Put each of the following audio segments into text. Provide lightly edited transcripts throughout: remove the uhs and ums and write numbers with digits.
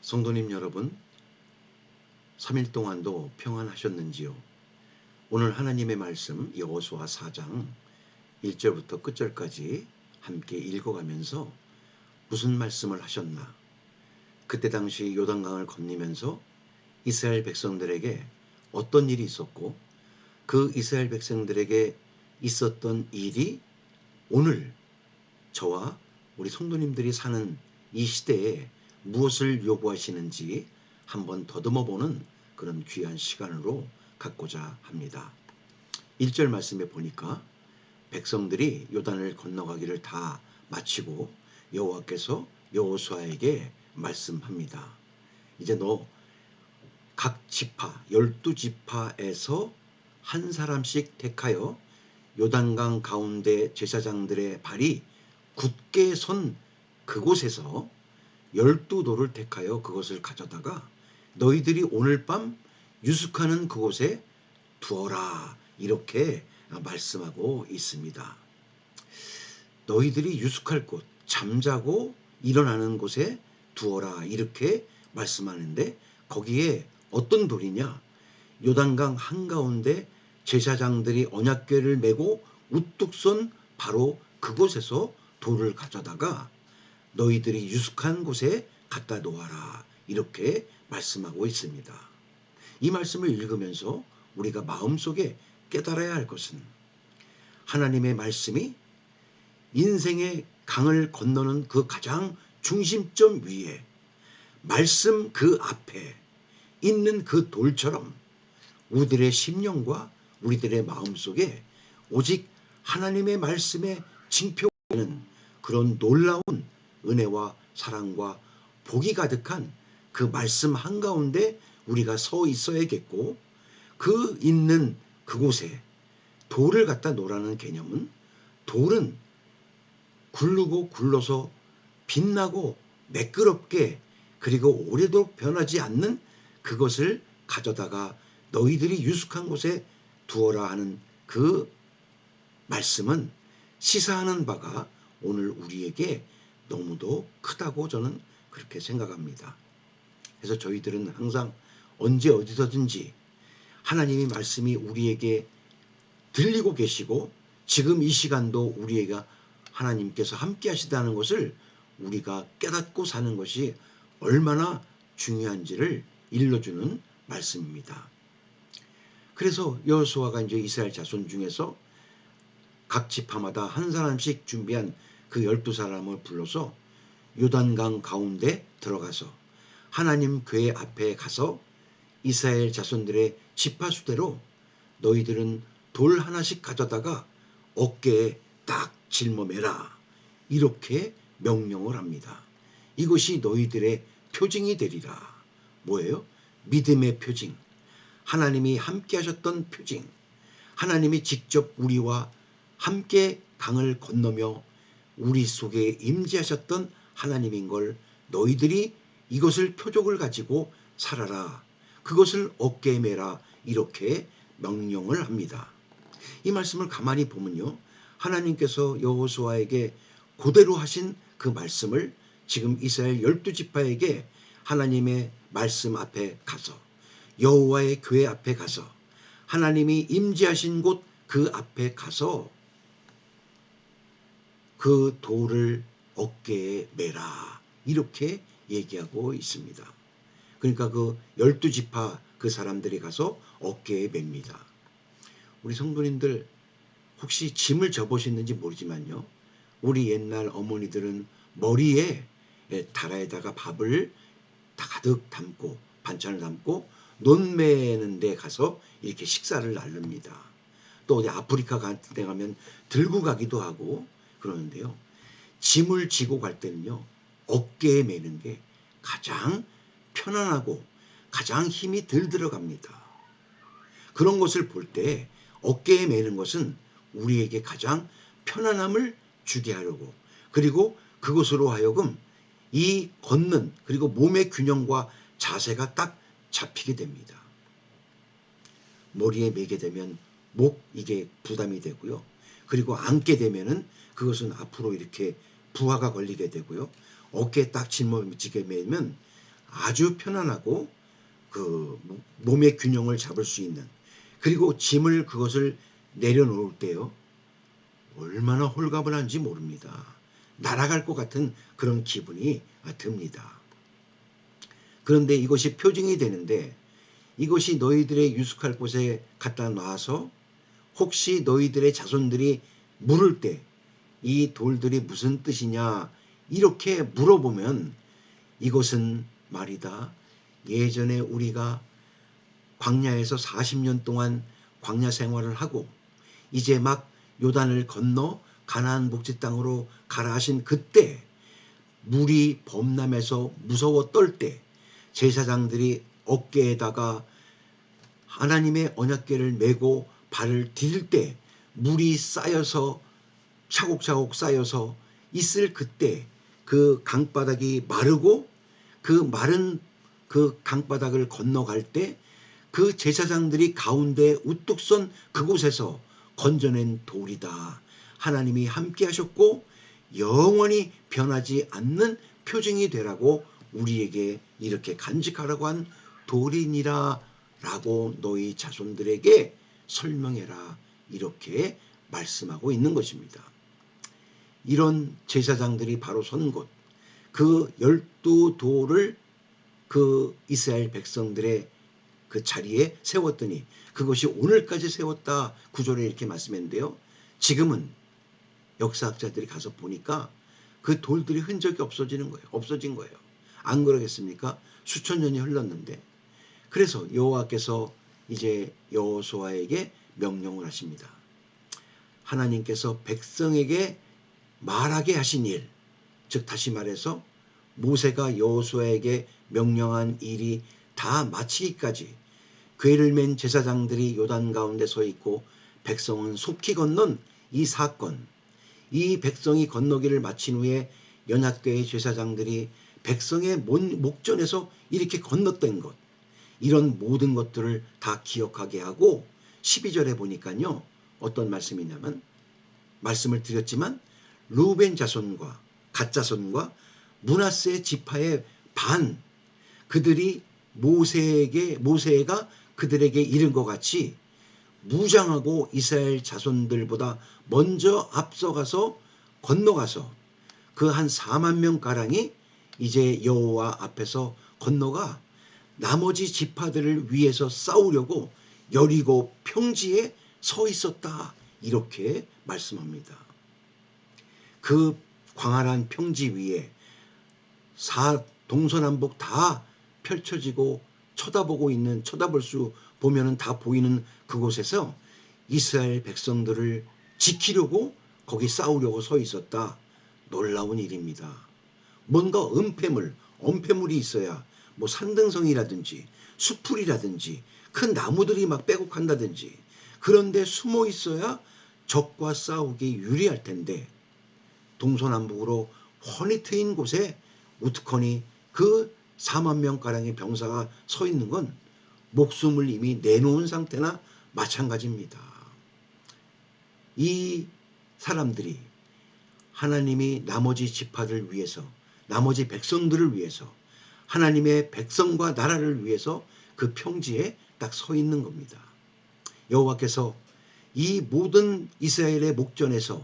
성도님 여러분, 3일 동안도 평안하셨는지요? 오늘 하나님의 말씀 여호수아 4장 1절부터 끝절까지 함께 읽어가면서 무슨 말씀을 하셨나? 그때 당시 요단강을 건너면서 이스라엘 백성들에게 어떤 일이 있었고, 그 이스라엘 백성들에게 있었던 일이 오늘 저와 우리 성도님들이 사는 이 시대에 무엇을 요구하시는지 한번 더듬어보는 그런 귀한 시간으로 갖고자 합니다. 1절 말씀에 보니까 백성들이 요단을 건너가기를 다 마치고 여호와께서 여호수아에게 말씀합니다. 이제 너 각 지파 12지파에서 한 사람씩 택하여 요단강 가운데 제사장들의 발이 굳게 선 그곳에서 12돌을 택하여 그것을 가져다가 너희들이 오늘 밤 유숙하는 그곳에 두어라, 이렇게 말씀하고 있습니다. 너희들이 유숙할 곳, 잠자고 일어나는 곳에 두어라, 이렇게 말씀하는데 거기에 어떤 돌이냐? 요단강 한가운데 제사장들이 언약궤를 메고 우뚝 선 바로 그곳에서 돌을 가져다가 너희들이 유숙한 곳에 갖다 놓아라, 이렇게 말씀하고 있습니다. 이 말씀을 읽으면서 우리가 마음속에 깨달아야 할 것은 하나님의 말씀이 인생의 강을 건너는 그 가장 중심점 위에 말씀 그 앞에 있는 그 돌처럼 우리들의 심령과 우리들의 마음속에 오직 하나님의 말씀에 징표되는 그런 놀라운 은혜와 사랑과 복이 가득한 그 말씀 한가운데 우리가 서 있어야겠고, 그 있는 그곳에 돌을 갖다 놓으라는 개념은, 돌은 굴르고 굴러서 빛나고 매끄럽게 그리고 오래도록 변하지 않는 그것을 가져다가 너희들이 유숙한 곳에 두어라 하는 그 말씀은 시사하는 바가 오늘 우리에게 너무도 크다고 저는 그렇게 생각합니다. 그래서 저희들은 항상 언제 어디서든지 하나님의 말씀이 우리에게 들리고 계시고 지금 이 시간도 우리에게 하나님께서 함께 하시다는 것을 우리가 깨닫고 사는 것이 얼마나 중요한지를 일러주는 말씀입니다. 그래서 여호수아가 이제 이스라엘 자손 중에서 각 지파마다 한 사람씩 준비한 그 12사람을 불러서 요단강 가운데 들어가서 하나님 궤 앞에 가서 이스라엘 자손들의 지파수대로 너희들은 돌 하나씩 가져다가 어깨에 딱 짊어매라, 이렇게 명령을 합니다. 이것이 너희들의 표징이 되리라. 뭐예요? 믿음의 표징, 하나님이 함께 하셨던 표징, 하나님이 직접 우리와 함께 강을 건너며 우리 속에 임재하셨던 하나님인 걸 너희들이 이것을 표적을 가지고 살아라, 그것을 어깨에 매라, 이렇게 명령을 합니다. 이 말씀을 가만히 보면요, 하나님께서 여호수아에게 그대로 하신 그 말씀을 지금 이스라엘 12지파에게 하나님의 말씀 앞에 가서 여호와의 궤 앞에 가서 하나님이 임재하신 곳 그 앞에 가서 그 돌을 어깨에 매라, 이렇게 얘기하고 있습니다. 그러니까 그 12지파 그 사람들이 가서 어깨에 맵니다. 우리 성도님들 혹시 짐을 져보셨는지 모르지만요, 우리 옛날 어머니들은 머리에 다라에다가 밥을 다 가득 담고 반찬을 담고 논매는 데 가서 이렇게 식사를 나눕니다. 또 어디 아프리카 같은 데 가면 들고 가기도 하고 그러는데요, 짐을 지고 갈 때는요 어깨에 매는 게 가장 편안하고 가장 힘이 덜 들어갑니다. 그런 것을 볼 때 어깨에 매는 것은 우리에게 가장 편안함을 주게 하려고, 그리고 그것으로 하여금 이 걷는 그리고 몸의 균형과 자세가 딱 잡히게 됩니다. 머리에 매게 되면 목 이게 부담이 되고요. 그리고 앉게 되면은 그것은 앞으로 이렇게 부하가 걸리게 되고요. 어깨에 딱 짊어지게 매면 아주 편안하고 그 몸의 균형을 잡을 수 있는, 그리고 짐을 그것을 내려놓을 때요 얼마나 홀가분한지 모릅니다. 날아갈 것 같은 그런 기분이 듭니다. 그런데 이것이 표징이 되는데, 이것이 너희들의 유숙할 곳에 갖다 놔서 혹시 너희들의 자손들이 물을 때 이 돌들이 무슨 뜻이냐 이렇게 물어보면, 이것은 말이다, 예전에 우리가 광야에서 40년 동안 광야 생활을 하고 이제 막 요단을 건너 가나안 복지 땅으로 가라 하신 그때, 물이 범람해서 무서워 떨 때 제사장들이 어깨에다가 하나님의 언약궤를 메고 발을 디딜 때 물이 쌓여서 차곡차곡 쌓여서 있을 그때, 그 강바닥이 마르고 그 마른 그 강바닥을 건너갈 때 그 제사장들이 가운데 우뚝 선 그곳에서 건져낸 돌이다, 하나님이 함께 하셨고 영원히 변하지 않는 표징이 되라고 우리에게 이렇게 간직하라고 한 돌이니라 라고 너희 자손들에게 설명해라, 이렇게 말씀하고 있는 것입니다. 이런 제사장들이 바로 선 곳, 그 12돌을 그 이스라엘 백성들의 그 자리에 세웠더니 그것이 오늘까지 세웠다 구절에 이렇게 말씀했는데요. 지금은 역사학자들이 가서 보니까 그 돌들이 흔적이 없어진 거예요. 안 그러겠습니까? 수천 년이 흘렀는데. 그래서 여호와께서 이제 여호수아에게 명령을 하십니다. 하나님께서 백성에게 말하게 하신 일, 즉 다시 말해서 모세가 여호수아에게 명령한 일이 다 마치기까지 궤를 맨 제사장들이 요단 가운데 서 있고 백성은 속히 건넌 이 사건, 이 백성이 건너기를 마친 후에 연합교회 제사장들이 백성의 목전에서 이렇게 건넜던 것, 이런 모든 것들을 다 기억하게 하고 12절에 보니까요 어떤 말씀이냐면, 말씀을 드렸지만 루벤 자손과 갓 자손과 므낫세 지파의 반, 그들이 모세가 그들에게 이른 것 같이 무장하고 이스라엘 자손들보다 먼저 앞서가서 건너가서 그 한 4만 명 가량이 이제 여호와 앞에서 건너가 나머지 지파들을 위해서 싸우려고 여리고 평지에 서 있었다, 이렇게 말씀합니다. 그 광활한 평지 위에 동서남북 다 펼쳐지고 쳐다볼 수 보면은 다 보이는 그곳에서 이스라엘 백성들을 지키려고 거기 싸우려고 서 있었다. 놀라운 일입니다. 뭔가 엄폐물이 있어야 뭐 산등성이라든지 수풀이라든지 큰 나무들이 막 빼곡한다든지, 그런데 숨어 있어야 적과 싸우기 유리할 텐데 동서남북으로 훤히 트인 곳에 우두커니 그 4만 명가량의 병사가 서 있는 건 목숨을 이미 내놓은 상태나 마찬가지입니다. 이 사람들이 하나님이 나머지 지파를 위해서, 나머지 백성들을 위해서, 하나님의 백성과 나라를 위해서 그 평지에 딱 서 있는 겁니다. 여호와께서 이 모든 이스라엘의 목전에서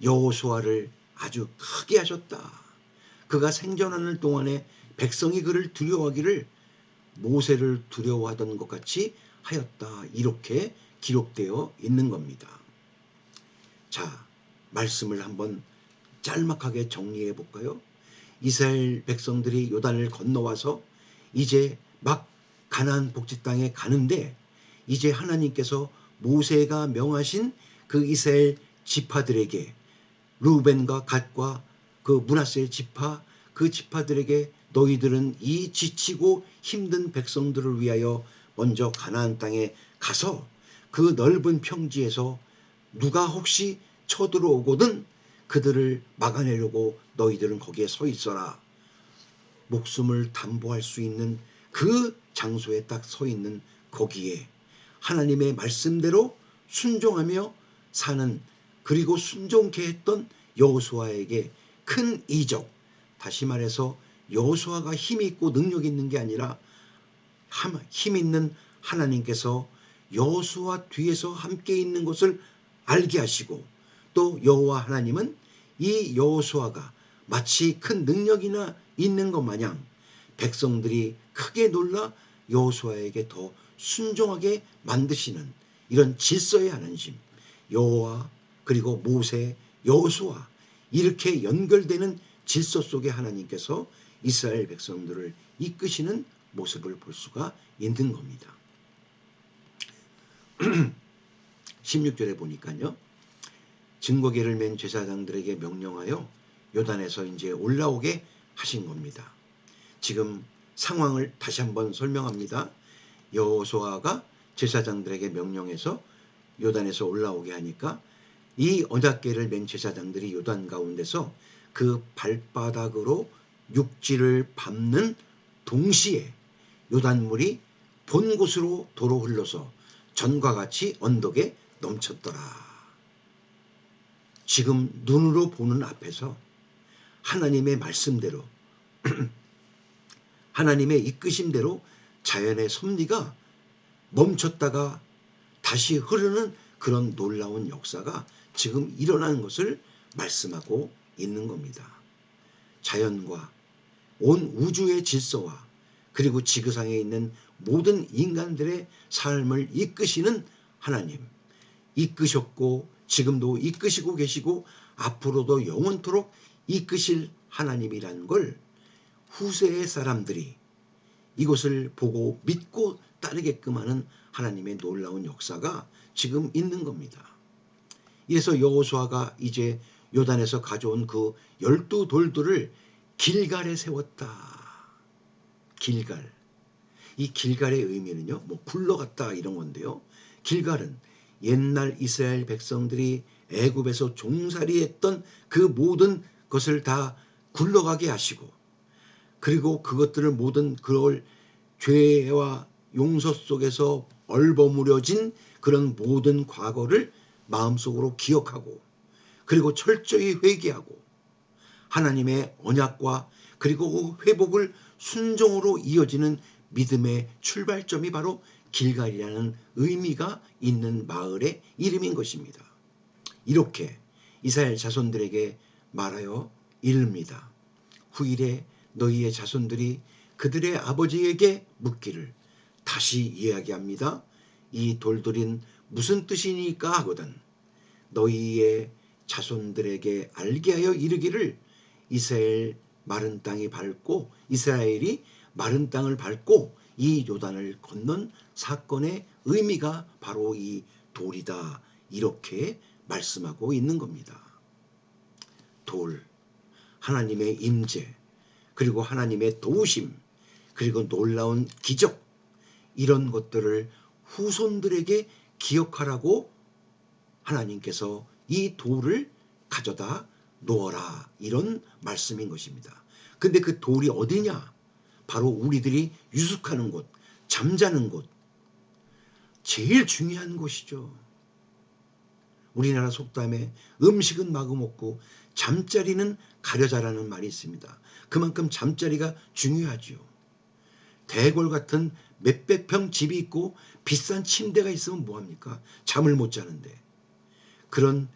여호수아를 아주 크게 하셨다. 그가 생존하는 동안에 백성이 그를 두려워하기를 모세를 두려워하던 것 같이 하였다, 이렇게 기록되어 있는 겁니다. 자, 말씀을 한번 짤막하게 정리해 볼까요? 이스라엘 백성들이 요단을 건너와서 이제 막 가나안 복지 땅에 가는데, 이제 하나님께서 모세가 명하신 그 이스라엘 지파들에게, 루벤과 갓과 그 므낫세 지파, 그 지파들에게 너희들은 이 지치고 힘든 백성들을 위하여 먼저 가나안 땅에 가서 그 넓은 평지에서 누가 혹시 쳐들어오거든 그들을 막아내려고 너희들은 거기에 서 있어라. 목숨을 담보할 수 있는 그 장소에 딱 서 있는 거기에 하나님의 말씀대로 순종하며 사는, 그리고 순종케 했던 여호수아에게 큰 이적, 다시 말해서 여호수아가 힘이 있고 능력이 있는 게 아니라 힘 있는 하나님께서 여호수아 뒤에서 함께 있는 것을 알게 하시고, 또 여호와 하나님은 이 여호수아가 마치 큰 능력이나 있는 것 마냥 백성들이 크게 놀라 여호수아에게 더 순종하게 만드시는 이런 질서의 하나님, 여호와 그리고 모세, 여호수아, 이렇게 연결되는 질서 속에 하나님께서 이스라엘 백성들을 이끄시는 모습을 볼 수가 있는 겁니다. 16절에 보니까요, 증거궤를 맨 제사장들에게 명령하여 요단에서 이제 올라오게 하신 겁니다. 지금 상황을 다시 한번 설명합니다. 여호수아가 제사장들에게 명령해서 요단에서 올라오게 하니까 이 언약궤를 맨 제사장들이 요단 가운데서 그 발바닥으로 육지를 밟는 동시에 요단물이 본 곳으로 도로 흘러서 전과 같이 언덕에 넘쳤더라. 지금 눈으로 보는 앞에서 하나님의 말씀대로 하나님의 이끄심대로 자연의 섭리가 멈췄다가 다시 흐르는 그런 놀라운 역사가 지금 일어나는 것을 말씀하고 있는 겁니다. 자연과 온 우주의 질서와 그리고 지구상에 있는 모든 인간들의 삶을 이끄시는 하나님, 이끄셨고 지금도 이끄시고 계시고 앞으로도 영원토록 이끄실 하나님이라는 걸 후세의 사람들이 이것을 보고 믿고 따르게끔 하는 하나님의 놀라운 역사가 지금 있는 겁니다. 이래서 여호수아가 이제 요단에서 가져온 그 12돌들을 길갈에 세웠다. 길갈. 이 길갈의 의미는요, 뭐 굴러갔다 이런 건데요. 길갈은 옛날 이스라엘 백성들이 애굽에서 종살이했던 그 모든 것을 다 굴러가게 하시고, 그리고 그것들을 모든 그걸 죄와 용서 속에서 얼버무려진 그런 모든 과거를 마음속으로 기억하고, 그리고 철저히 회개하고 하나님의 언약과 그리고 회복을 순종으로 이어지는 믿음의 출발점이 바로 길갈이라는 의미가 있는 마을의 이름인 것입니다. 이렇게 이스라엘 자손들에게 말하여 이릅니다. 후일에 너희의 자손들이 그들의 아버지에게 묻기를, 다시 이야기합니다. 이 돌들은 무슨 뜻이니까 하거든 너희의 자손들에게 알게 하여 이르기를, 이스라엘이 마른 땅을 밟고 이 요단을 건넌 사건의 의미가 바로 이 돌이다, 이렇게 말씀하고 있는 겁니다. 돌, 하나님의 임재, 그리고 하나님의 도우심, 그리고 놀라운 기적, 이런 것들을 후손들에게 기억하라고 하나님께서 이 돌을 가져다 놓아라, 이런 말씀인 것입니다. 근데 그 돌이 어디냐? 바로 우리들이 유숙하는 곳, 잠자는 곳, 제일 중요한 곳이죠. 우리나라 속담에 음식은 마구 먹고 잠자리는 가려자라는 말이 있습니다. 그만큼 잠자리가 중요하죠. 대궐 같은 몇백 평 집이 있고 비싼 침대가 있으면 뭐합니까? 잠을 못 자는데. 그런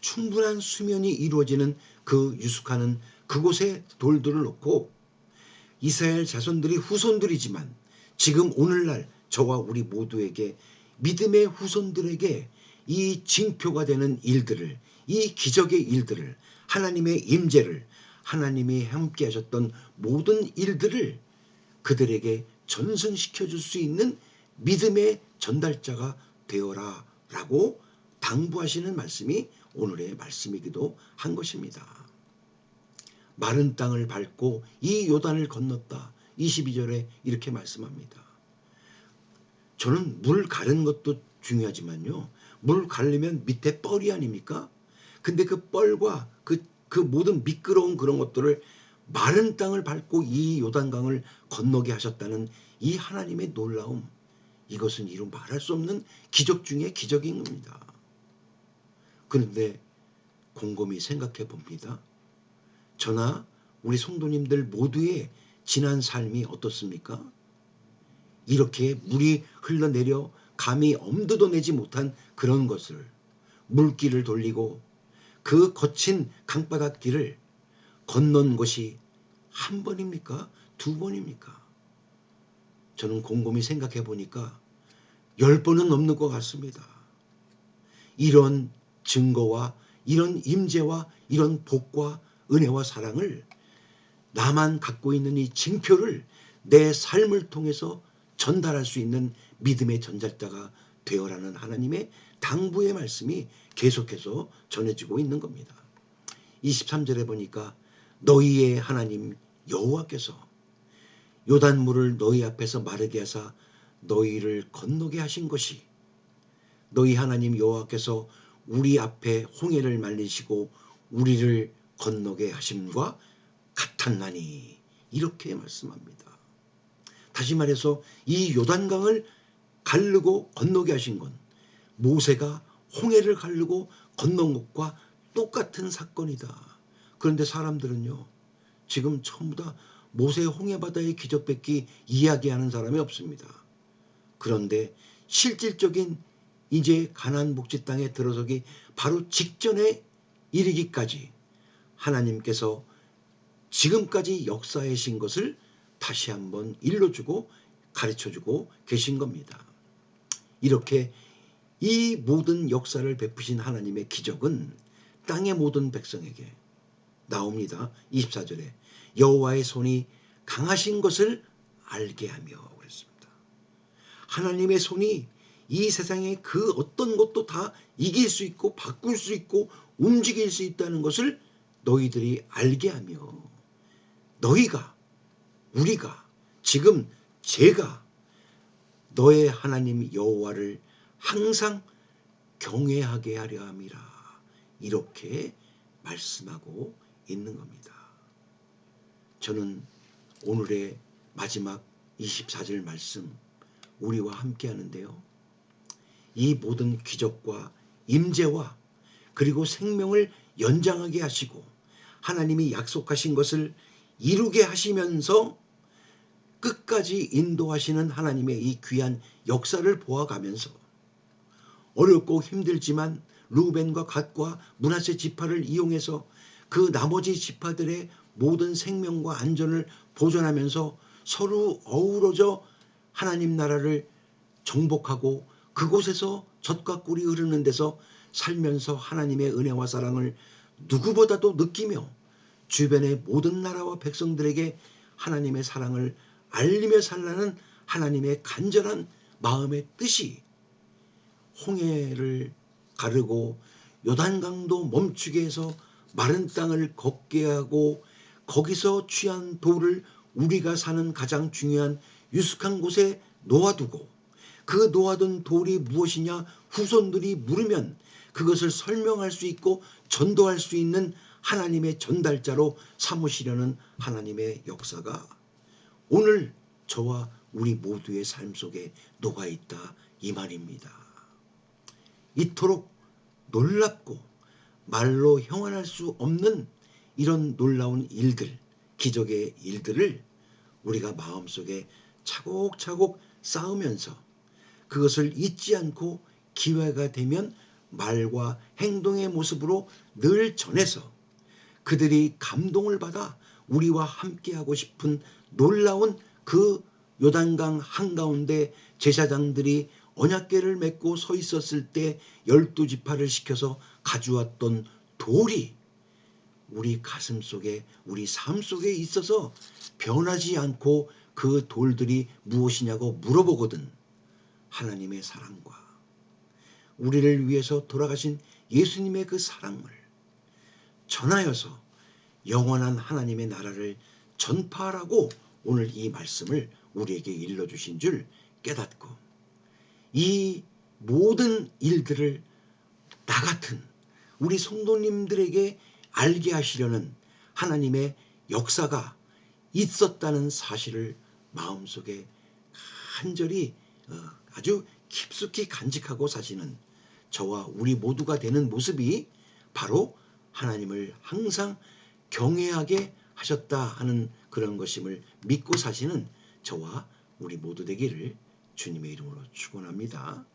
충분한 수면이 이루어지는 그 유숙하는 그곳에 돌들을 놓고 이스라엘 자손들이 후손들이지만 지금 오늘날 저와 우리 모두에게, 믿음의 후손들에게 이 징표가 되는 일들을, 이 기적의 일들을, 하나님의 임재를, 하나님이 함께 하셨던 모든 일들을 그들에게 전승시켜 줄 수 있는 믿음의 전달자가 되어라 라고 당부하시는 말씀이 오늘의 말씀이기도 한 것입니다. 마른 땅을 밟고 이 요단을 건넜다. 22절에 이렇게 말씀합니다. 저는 물 가르는 것도 중요하지만요, 물 가르면 밑에 뻘이 아닙니까? 근데 그 뻘과 그 모든 미끄러운 그런 것들을 마른 땅을 밟고 이 요단강을 건너게 하셨다는 이 하나님의 놀라움, 이것은 이루 말할 수 없는 기적 중에 기적인 겁니다. 그런데 곰곰이 생각해 봅니다. 저나 우리 성도님들 모두의 지난 삶이 어떻습니까? 이렇게 물이 흘러내려 감히 엄두도 내지 못한 그런 것을 물길을 돌리고 그 거친 강바닥길을 건넌 것이 한 번입니까? 두 번입니까? 저는 곰곰이 생각해 보니까 10번은 넘는 것 같습니다. 이런 증거와 이런 임재와 이런 복과 은혜와 사랑을 나만 갖고 있는 이 징표를 내 삶을 통해서 전달할 수 있는 믿음의 전달자가 되어라는 하나님의 당부의 말씀이 계속해서 전해지고 있는 겁니다. 23절에 보니까 너희의 하나님 여호와께서 요단물을 너희 앞에서 마르게 하사 너희를 건너게 하신 것이 너희 하나님 여호와께서 우리 앞에 홍해를 말리시고 우리를 건너게 하심과 같았나니 이렇게 말씀합니다. 다시 말해서 이 요단강을 가르고 건너게 하신 건 모세가 홍해를 가르고 건넌 것과 똑같은 사건이다. 그런데 사람들은요, 지금 전부 다 모세 홍해바다의 기적밖에 이야기하는 사람이 없습니다. 그런데 실질적인 이제 가나안 복지 땅에 들어서기 바로 직전에 이르기까지 하나님께서 지금까지 역사하신 것을 다시 한번 일러주고 가르쳐주고 계신 겁니다. 이렇게 이 모든 역사를 베푸신 하나님의 기적은 땅의 모든 백성에게 나옵니다. 24절에 여호와의 손이 강하신 것을 알게 하며 그랬습니다. 하나님의 손이 이 세상의 그 어떤 것도 다 이길 수 있고 바꿀 수 있고 움직일 수 있다는 것을 너희들이 알게 하며 너희가 우리가 지금 제가 너의 하나님 여호와를 항상 경외하게 하려 함이라 이렇게 말씀하고 있는 겁니다. 저는 오늘의 마지막 24절 말씀 우리와 함께 하는데요. 이 모든 기적과 임재와 그리고 생명을 연장하게 하시고 하나님이 약속하신 것을 이루게 하시면서 끝까지 인도하시는 하나님의 이 귀한 역사를 보아가면서 어렵고 힘들지만 루벤과 갓과 므낫세 지파를 이용해서 그 나머지 지파들의 모든 생명과 안전을 보존하면서 서로 어우러져 하나님 나라를 정복하고 그곳에서 젖과 꿀이 흐르는 데서 살면서 하나님의 은혜와 사랑을 누구보다도 느끼며 주변의 모든 나라와 백성들에게 하나님의 사랑을 알리며 살라는 하나님의 간절한 마음의 뜻이 홍해를 가르고 요단강도 멈추게 해서 마른 땅을 걷게 하고 거기서 취한 돌을 우리가 사는 가장 중요한 유숙한 곳에 놓아두고 그 놓아둔 돌이 무엇이냐 후손들이 물으면 그것을 설명할 수 있고 전도할 수 있는 하나님의 전달자로 삼으시려는 하나님의 역사가 오늘 저와 우리 모두의 삶 속에 녹아있다 이 말입니다. 이토록 놀랍고 말로 형언할 수 없는 이런 놀라운 일들, 기적의 일들을 우리가 마음속에 차곡차곡 쌓으면서 그것을 잊지 않고 기회가 되면 말과 행동의 모습으로 늘 전해서 그들이 감동을 받아 우리와 함께하고 싶은 놀라운 그 요단강 한가운데 제사장들이 언약궤를 맺고 서 있었을 때 12지파를 시켜서 가져왔던 돌이 우리 가슴 속에 우리 삶 속에 있어서 변하지 않고 그 돌들이 무엇이냐고 물어보거든. 하나님의 사랑과 우리를 위해서 돌아가신 예수님의 그 사랑을 전하여서 영원한 하나님의 나라를 전파하라고 오늘 이 말씀을 우리에게 일러주신 줄 깨닫고 이 모든 일들을 나 같은 우리 성도님들에게 알게 하시려는 하나님의 역사가 있었다는 사실을 마음속에 간절히 아주 깊숙이 간직하고 사시는 저와 우리 모두가 되는 모습이 바로 하나님을 항상 경외하게 하셨다 하는 그런 것임을 믿고 사시는 저와 우리 모두 되기를 주님의 이름으로 축원합니다.